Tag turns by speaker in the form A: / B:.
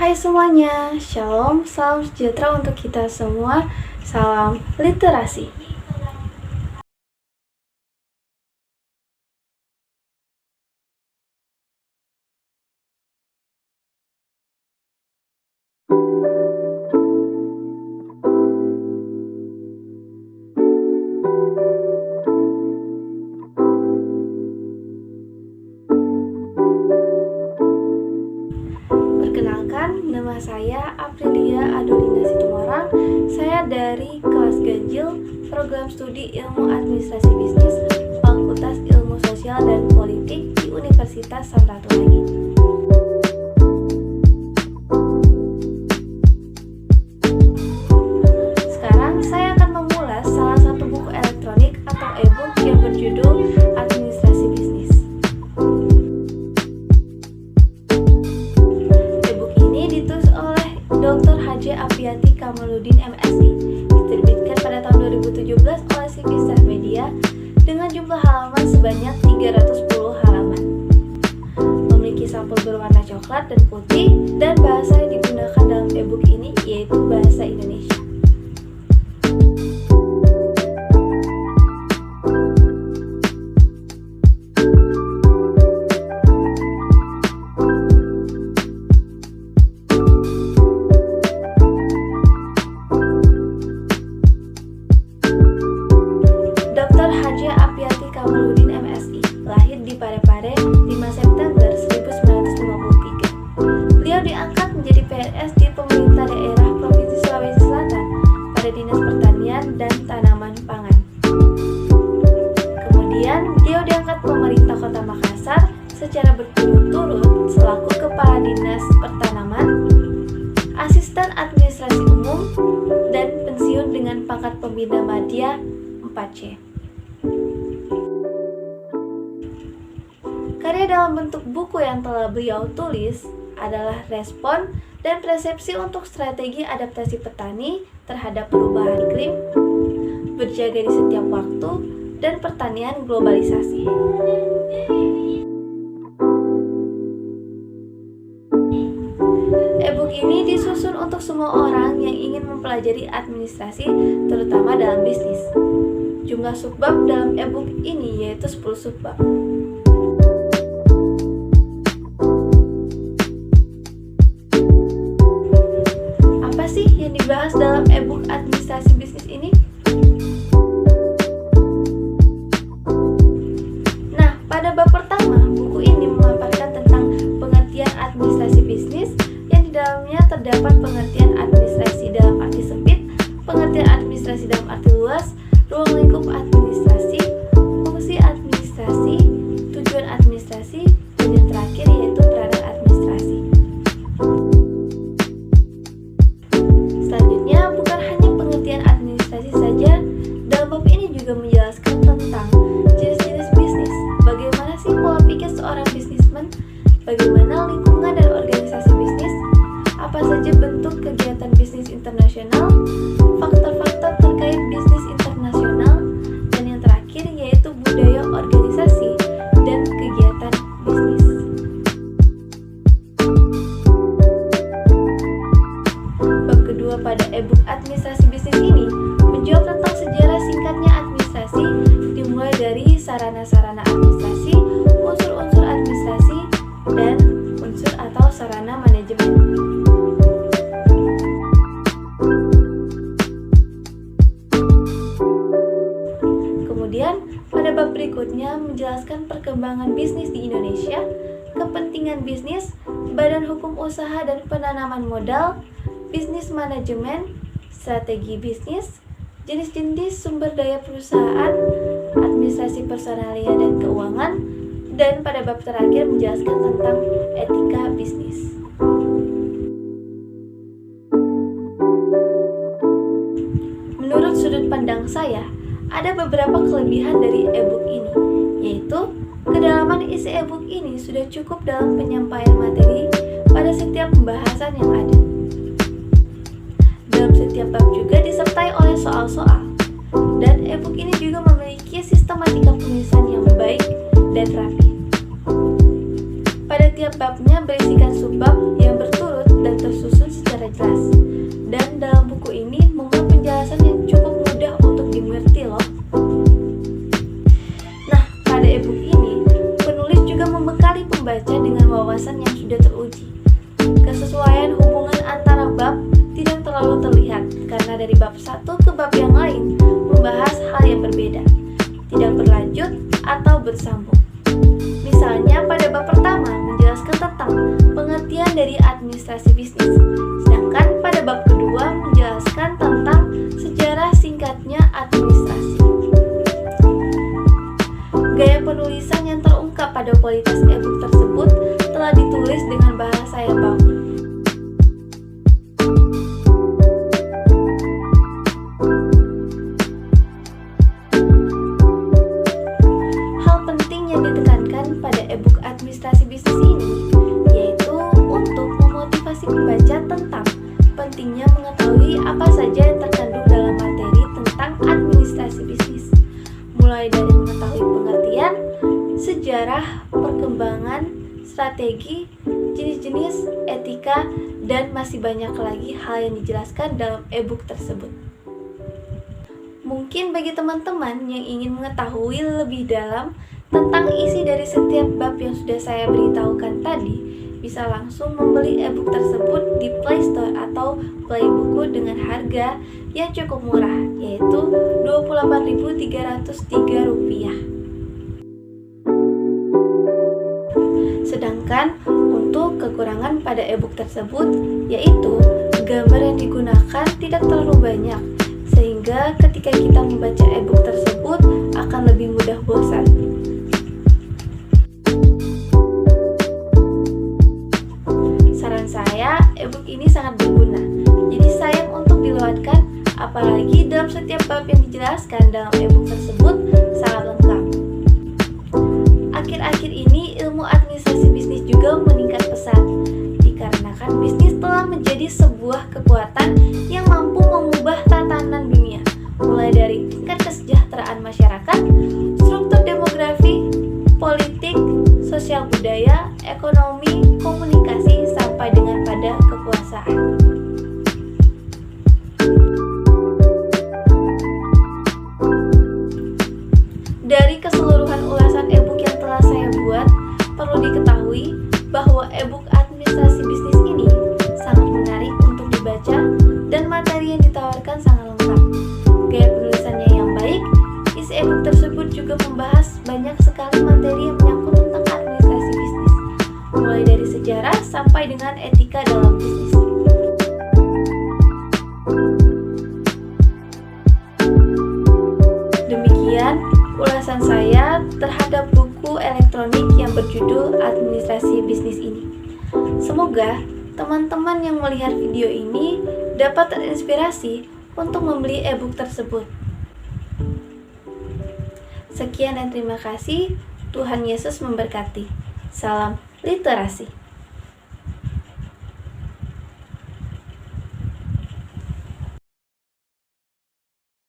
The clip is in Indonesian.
A: Hai semuanya, Shalom, salam sejahtera untuk kita semua, salam literasi. Perkenalkan, nama saya Aprilia Adolina Situmorang. Saya dari kelas ganjil Program Studi Ilmu Administrasi Bisnis Fakultas Ilmu Sosial dan Politik di Universitas Samratulangi. Sekarang saya akan mengulas salah satu buku elektronik atau e-book yang berjudul Administrasi Bisnis. E-book ini ditulis oleh Dr. H.J. Aprianti Kamaludin MSI, diterbitkan pada tahun 2017 oleh Civitas Media dengan jumlah halaman sebanyak 310 halaman. Memiliki sampul berwarna coklat dan putih, dan bahasa yang digunakan dalam e-book ini yaitu bahasa Indonesia. Dr. H.J. Aprianti Kamaludin MSI lahir di Parepare 5 September 1953. Beliau diangkat menjadi PNS di pemerintah daerah Provinsi Sulawesi Selatan pada Dinas Pertanian dan Tanaman Pangan. Kemudian beliau diangkat pemerintah Kota Makassar secara berturut-turut selaku Kepala Dinas Pertanaman, Asisten Administrasi Umum, dan pensiun dengan pangkat Pembina Madya 4C. Karya dalam bentuk buku yang telah beliau tulis adalah respon dan persepsi untuk strategi adaptasi petani terhadap perubahan iklim, berjaga di setiap waktu, dan pertanian globalisasi. E-book ini disusun untuk semua orang yang ingin mempelajari administrasi, terutama dalam bisnis. Jumlah subbab dalam e-book ini yaitu 10 subbab. Apa sih yang dibahas dalam e-book administrasi bisnis ini? Nah, pada bab pertama, buku ini memaparkan tentang pengertian administrasi bisnis yang di dalamnya terdapat pengertian administrasi dalam arti sempit, pengertian administrasi dalam arti luas, ruang lingkup administrasi, fungsi administrasi, tujuan administrasi, dan yang terakhir yaitu peranan administrasi. Selanjutnya, bukan hanya pengertian administrasi saja, dalam bab ini juga menjelaskan tentang jenis-jenis bisnis, bagaimana sih pola pikir seorang bisnismen, bagaimana lingkungan dan organisasi bisnis, apa saja bentuk kegiatan bisnis internasional, faktor-faktor terkait bisnis internasional, dan yang terakhir yaitu budaya organisasi dan kegiatan bisnis. Bab kedua pada e-book administrasi bisnis ini menjawab tentang sejarah singkatnya administrasi, dimulai dari sarana-sarana administrasi, unsur-unsur administrasi, dan unsur atau sarana manajemen. Kemudian, pada bab berikutnya menjelaskan perkembangan bisnis di Indonesia, kepentingan bisnis, badan hukum usaha dan penanaman modal, bisnis manajemen, strategi bisnis, jenis-jenis sumber daya perusahaan, administrasi personalia dan keuangan, dan pada bab terakhir menjelaskan tentang etika bisnis. Menurut sudut pandang saya, ada beberapa kelebihan dari e-book ini, yaitu kedalaman isi e-book ini sudah cukup dalam penyampaian materi pada setiap pembahasan yang ada. Dalam setiap bab juga disertai oleh soal-soal, dan e-book ini juga memiliki sistematika penulisan yang baik dan rapi. Pada tiap babnya berisikan subbab yang berturut dan tersusun Pada e-book ini, penulis juga membekali pembaca dengan wawasan yang sudah teruji. Kesesuaian hubungan antara bab tidak terlalu terlihat karena dari bab satu ke bab yang lain membahas hal yang berbeda, tidak berlanjut atau bersambung. Misalnya pada bab pertama menjelaskan tentang pengertian dari administrasi bisnis, sedangkan pada bab kedua menjelaskan tentang sejarah singkatnya administrasi. Gaya penulisan yang terungkap pada kualitas e-book tersebut telah ditulis dengan bahasa yang baku. Hal penting yang ditekankan pada e-book administrasi bisnis ini yaitu untuk memotivasi pembaca tentang pentingnya mengetahui apa saja yang terkandung dalam materi tentang administrasi bisnis, mulai dari mengetahui pengertian, sejarah, perkembangan, strategi, jenis-jenis, etika, dan masih banyak lagi hal yang dijelaskan dalam e-book tersebut. Mungkin bagi teman-teman yang ingin mengetahui lebih dalam tentang isi dari setiap bab yang sudah saya beritahukan tadi, bisa langsung membeli e-book tersebut di Play Store atau Play Buku dengan harga yang cukup murah, yaitu Rp28.303. Sedangkan untuk kekurangan pada e-book tersebut yaitu gambar yang digunakan tidak terlalu banyak, sehingga ketika kita membaca e-book tersebut akan lebih mudah bosan. Saran saya, e-book ini sangat berguna, jadi sayang untuk dilewatkan, apalagi dalam setiap bab yang dijelaskan dalam e-book tersebut sangat lengkap. Akhir-akhir ini ilmu administrasi bisnis juga meningkat pesat, dikarenakan bisnis telah menjadi sebuah kekuatan yang mampu mengubah tatanan dunia, mulai dari tingkat kesejahteraan masyarakat, struktur demografi, politik, sosial budaya, ekonomi, komunikasi, sampai dengan pada kekuasaan. Dari keseluruhan ulasan e-book yang telah saya buat, perlu diketahui bahwa e-book administrasi bisnis ini sangat menarik untuk dibaca dan materi yang ditawarkan sangat lengkap. Gaya penulisannya yang baik, isi e-book tersebut juga membahas banyak sekali materi yang menyangkut tentang administrasi bisnis, mulai dari sejarah sampai dengan etika dalam bisnis. Demikian ulasan saya terhadap buku elektronik yang berjudul Administrasi Bisnis ini. Semoga teman-teman yang melihat video ini dapat terinspirasi untuk membeli e-book tersebut. Sekian dan terima kasih. Tuhan Yesus memberkati. Salam literasi.